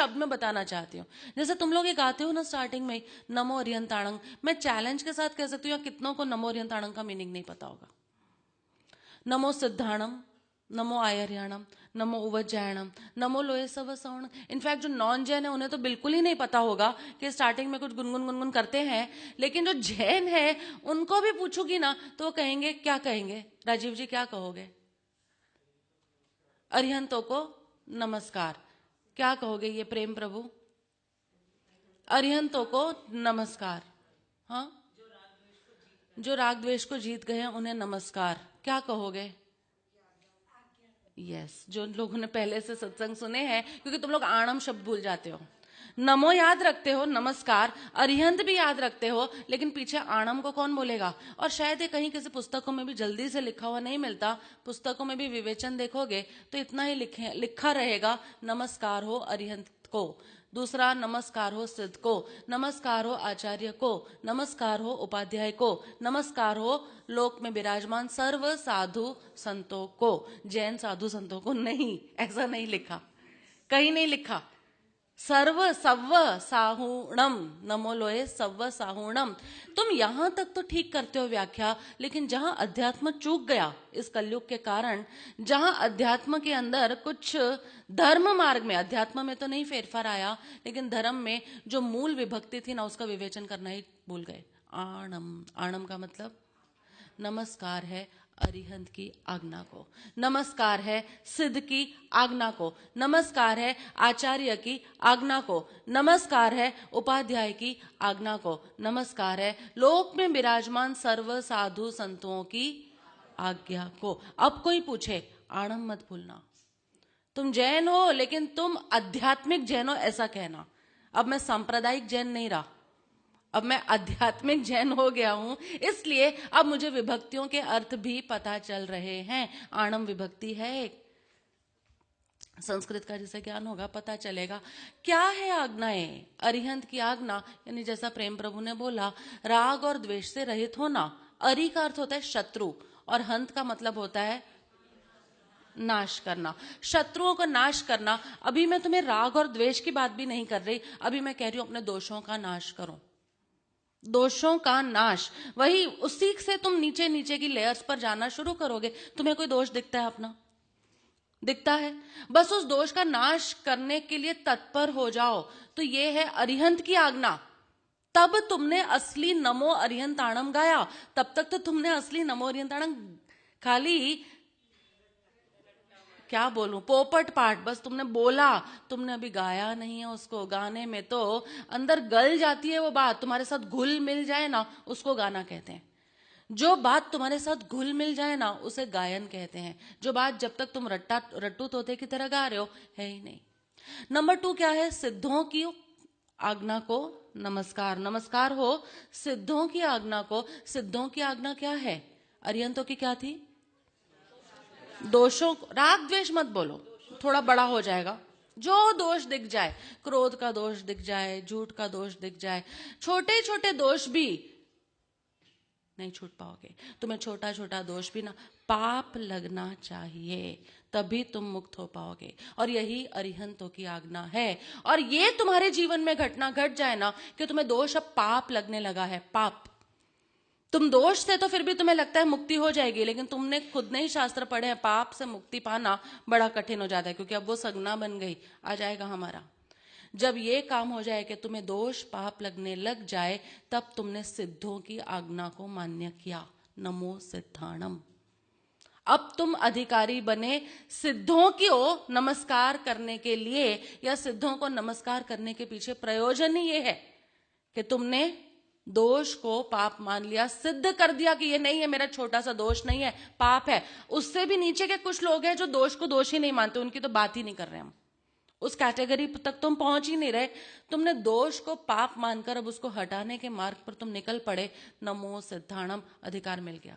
शब्द में बताना चाहती हूँ। जैसे तुम लोग ये गाते हो ना स्टार्टिंग में, नमो अरिहंताणं, मैं चैलेंज के साथ कह सकती हूँ, या कितनों को नमो अरिहंताणं का मीनिंग नहीं पता होगा। नमो सिद्धाणम, नमो आयर्याणम, नमो उवज्जयणम, नमो लोये सव सवर्ण। इनफैक्ट जो नॉन जैन है उन्हें तो बिल्कुल ही नहीं पता होगा कि स्टार्टिंग में कुछ गुनगुन गुनगुन करते हैं, लेकिन जो जैन है उनको भी पूछूंगी ना तो वो कहेंगे, क्या कहेंगे राजीव जी, क्या कहोगे? अरिहंतों को नमस्कार। क्या कहोगे ये प्रेम प्रभु? अरिहंतों को नमस्कार। हाँ, जो राग द्वेष को जीत गए हैं उन्हें नमस्कार। क्या कहोगे? यस, जो लोगों ने पहले से सत्संग सुने हैं, क्योंकि तुम लोग आणम शब्द भूल जाते हो। नमो याद रखते हो, नमस्कार, अरिहंत भी याद रखते हो, लेकिन पीछे आणम को कौन बोलेगा? और शायद ये कहीं किसी पुस्तकों में भी जल्दी से लिखा हुआ नहीं मिलता। पुस्तकों में भी विवेचन देखोगे तो इतना ही लिखा रहेगा, नमस्कार हो अरिहंत को, दूसरा नमस्कार हो सिद्ध को, नमस्कार हो आचार्य को, नमस्कार हो उपाध्याय को, नमस्कार हो लोक में विराजमान सर्व साधु संतों को। जैन साधु संतों को नहीं, ऐसा नहीं लिखा, कहीं नहीं लिखा। सर्व सव्व साहुणम, नमो लोये सव्व साहुणम। तुम यहां तक तो ठीक करते हो व्याख्या, लेकिन जहां अध्यात्म चूक गया इस कलयुग के कारण, जहां अध्यात्म के अंदर कुछ धर्म मार्ग में, अध्यात्म में तो नहीं फेरफार आया, लेकिन धर्म में जो मूल विभक्ति थी ना उसका विवेचन करना ही भूल गए। आणम, आणम का मतलब नमस्कार है अरिहंत की आज्ञा को, नमस्कार है सिद्ध की आज्ञा को, नमस्कार है आचार्य की आज्ञा को, नमस्कार है उपाध्याय की आज्ञा को, नमस्कार है लोक में विराजमान सर्व साधु संतों की आज्ञा को। अब कोई पूछे, आणम मत भूलना। तुम जैन हो लेकिन तुम आध्यात्मिक जैन हो ऐसा कहना। अब मैं सांप्रदायिक जैन नहीं रहा, अब मैं आध्यात्मिक जैन हो गया हूं, इसलिए अब मुझे विभक्तियों के अर्थ भी पता चल रहे हैं। आणम विभक्ति है एक, संस्कृत का जिसे ज्ञान होगा पता चलेगा। क्या है आज्ञाएं? अरिहंत की आज्ञा, यानी जैसा प्रेम प्रभु ने बोला, राग और द्वेष से रहित होना। अरि का अर्थ होता है शत्रु, और हंत का मतलब होता है नाश करना, शत्रुओं का नाश करना। अभी मैं तुम्हें राग और द्वेष की बात भी नहीं कर रही, अभी मैं कह रही हूं अपने दोषों का नाश करो, दोषों का नाश। वही उसी से तुम नीचे नीचे की लेयर्स पर जाना शुरू करोगे। तुम्हें कोई दोष दिखता है अपना? दिखता है? बस उस दोष का नाश करने के लिए तत्पर हो जाओ। तो ये है अरिहंत की आज्ञा। तब तुमने असली नमो अरिहंताणम गाया। तब तक तो तुमने असली नमो अरिहंताणम खाली, क्या बोलूं, पोपट पाठ बस तुमने बोला, तुमने अभी गाया नहीं है उसको। गाने में तो अंदर गल जाती है वो बात, तुम्हारे साथ घुल मिल जाए ना उसको गाना कहते हैं। जो बात तुम्हारे साथ घुल मिल जाए ना उसे गायन कहते हैं। जो बात जब तक तुम रट्टू तोते की तरह गा रहे हो है ही नहीं। नंबर 2 क्या है? सिद्धों की आज्ञा को नमस्कार। नमस्कार हो सिद्धों की आज्ञा को। सिद्धों की आज्ञा क्या है? अरिहंतों की क्या थी? दोषों, राग द्वेष मत बोलो, थोड़ा बड़ा हो जाएगा। जो दोष दिख जाए, क्रोध का दोष दिख जाए, झूठ का दोष दिख जाए, छोटे छोटे दोष भी नहीं छूट पाओगे। तुम्हें छोटा छोटा दोष भी ना पाप लगना चाहिए, तभी तुम मुक्त हो पाओगे। और यही अरिहंतों की आज्ञा है। और ये तुम्हारे जीवन में घटना घट जाए ना कि तुम्हें दोष अब पाप लगने लगा है, पाप। तुम दोष थे तो फिर भी तुम्हें लगता है मुक्ति हो जाएगी, लेकिन तुमने खुद ने ही शास्त्र पढ़े हैं, पाप से मुक्ति पाना बड़ा कठिन हो जाता है, क्योंकि अब वो संज्ञा बन गई। आ जाएगा हमारा। जब ये काम हो जाए कि तुम्हें दोष पाप लगने लग जाए, तब तुमने सिद्धों की आज्ञा को मान्य किया। नमो सिद्धाणम। अब तुम अधिकारी बने सिद्धों को नमस्कार करने के लिए, या सिद्धों को नमस्कार करने के पीछे प्रयोजन ही ये है कि तुमने दोष को पाप मान लिया, सिद्ध कर दिया कि ये नहीं है, मेरा छोटा सा दोष नहीं है, पाप है। उससे भी नीचे के कुछ लोग हैं जो दोष को दोष ही नहीं मानते, उनकी तो बात ही नहीं कर रहे हम। उस कैटेगरी तक तुम पहुंच ही नहीं रहे। तुमने दोष को पाप मानकर अब उसको हटाने के मार्ग पर तुम निकल पड़े। नमो सिद्धाणम, अधिकार मिल गया।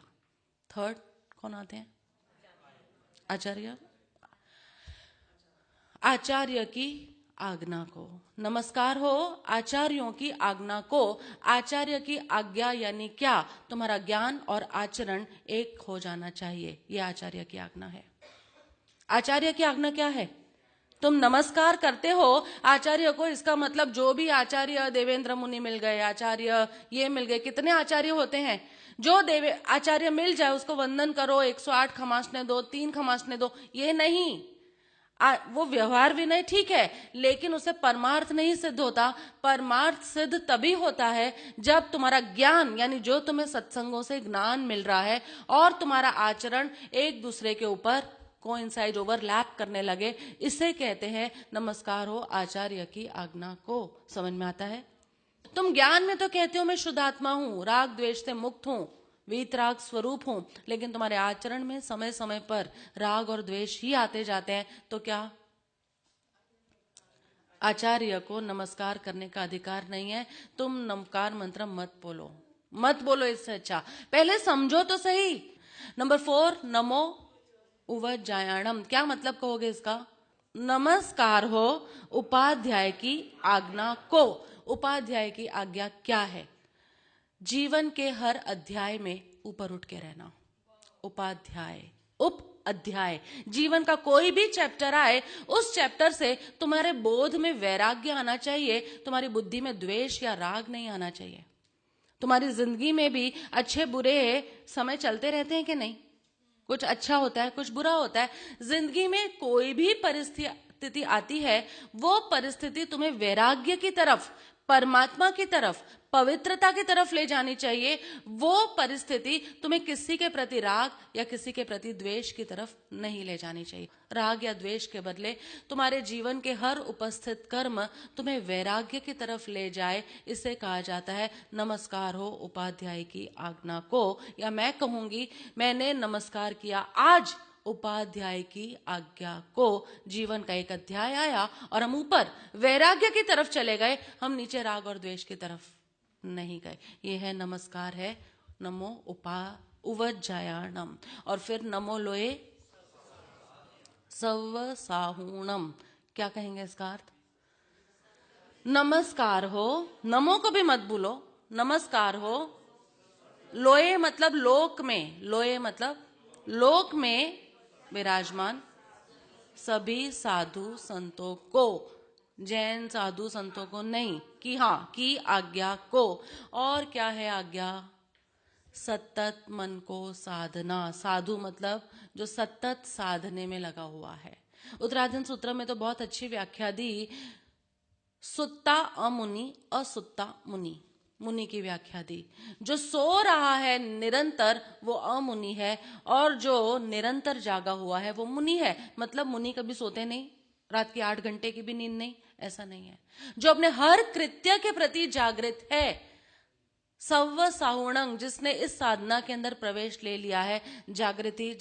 थर्ड कौन आते हैं? आचार्य। आचार्य की आज्ञा को नमस्कार हो, आचार्यों की आज्ञा को। आचार्य की आज्ञा यानी क्या? तुम्हारा ज्ञान और आचरण एक हो जाना चाहिए, यह आचार्य की आज्ञा है। आचार्य की आज्ञा क्या है? तुम नमस्कार करते हो आचार्य को, इसका मतलब जो भी आचार्य देवेंद्र मुनि मिल गए, आचार्य ये मिल गए, कितने आचार्य होते हैं, जो आचार्य मिल जाए उसको वंदन करो, 108 खमासने दो, 3 खमासने दो, ये नहीं। वो व्यवहार विनय ठीक है, लेकिन उसे परमार्थ नहीं सिद्ध होता। परमार्थ सिद्ध तभी होता है जब तुम्हारा ज्ञान, यानी जो तुम्हें सत्संगों से ज्ञान मिल रहा है और तुम्हारा आचरण एक दूसरे के ऊपर कोइंसाइड, ओवरलैप करने लगे। इसे कहते हैं नमस्कार हो आचार्य की आज्ञा को। समझ में आता है? तुम ज्ञान में तो कहते हो मैं शुद्ध आत्मा हूं, राग द्वेष से मुक्त हूं, वीतराग स्वरूप हूं, लेकिन तुम्हारे आचरण में समय समय पर राग और द्वेष ही आते जाते हैं। तो क्या आचार्य को नमस्कार करने का अधिकार नहीं है? तुम नमस्कार मंत्र मत बोलो, मत बोलो। इससे अच्छा पहले समझो तो सही। नंबर 4, नमो उवज्जायाणम। क्या मतलब कहोगे इसका? नमस्कार हो उपाध्याय की आज्ञा को। उपाध्याय की आज्ञा क्या है? जीवन के हर अध्याय में ऊपर उठ के रहना। उपाध्याय, उप अध्याय, जीवन का कोई भी चैप्टर आए, उस चैप्टर से तुम्हारे बोध में वैराग्य आना चाहिए, तुम्हारी बुद्धि में द्वेष या राग नहीं आना चाहिए। तुम्हारी जिंदगी में भी अच्छे बुरे समय चलते रहते हैं कि नहीं? कुछ अच्छा होता है, कुछ बुरा होता है। जिंदगी में कोई भी परिस्थिति आती है, वो परिस्थिति तुम्हें वैराग्य की तरफ, परमात्मा की तरफ, पवित्रता की तरफ ले जानी चाहिए। वो परिस्थिति तुम्हें किसी के प्रति राग या किसी के प्रति द्वेष की तरफ नहीं ले जानी चाहिए। राग या द्वेष के बदले तुम्हारे जीवन के हर उपस्थित कर्म तुम्हें वैराग्य की तरफ ले जाए। इसे कहा जाता है नमस्कार हो उपाध्याय की आज्ञा को। या मैं कहूंगी, मैंने नमस्कार किया आज उपाध्याय की आज्ञा को। जीवन का एक अध्याय आया और हम ऊपर वैराग्य की तरफ चले गए, हम नीचे राग और द्वेष की तरफ नहीं गए। ये है नमस्कार, है नमो उवज्जायाणम। और फिर नमो लोए सव साहूणम। क्या कहेंगे इसका अर्थ? नमस्कार हो, नमो को भी मत भूलो, नमस्कार हो। लोए मतलब लोक में, लोए मतलब लोक में विराजमान सभी साधु संतों को, जैन साधु संतों को नहीं, कि हाँ की आज्ञा को। और क्या है आज्ञा? सतत मन को साधना। साधु मतलब जो सतत साधने में लगा हुआ है। उत्तराधन सूत्र में तो बहुत अच्छी व्याख्या दी। सुत्ता अमुनि, असुत्ता मुनि, मुनि की व्याख्या दी। जो सो रहा है निरंतर वो अमुनि है, और जो निरंतर जागा हुआ है वो मुनि है। मतलब मुनि कभी सोते नहीं, रात की 8 घंटे की भी नींद नहीं, ऐसा नहीं है। जो अपने हर कृत्य के प्रति जागृत है, सव साहुणंग, जिसने इस साधना के अंदर प्रवेश ले लिया है, जागृति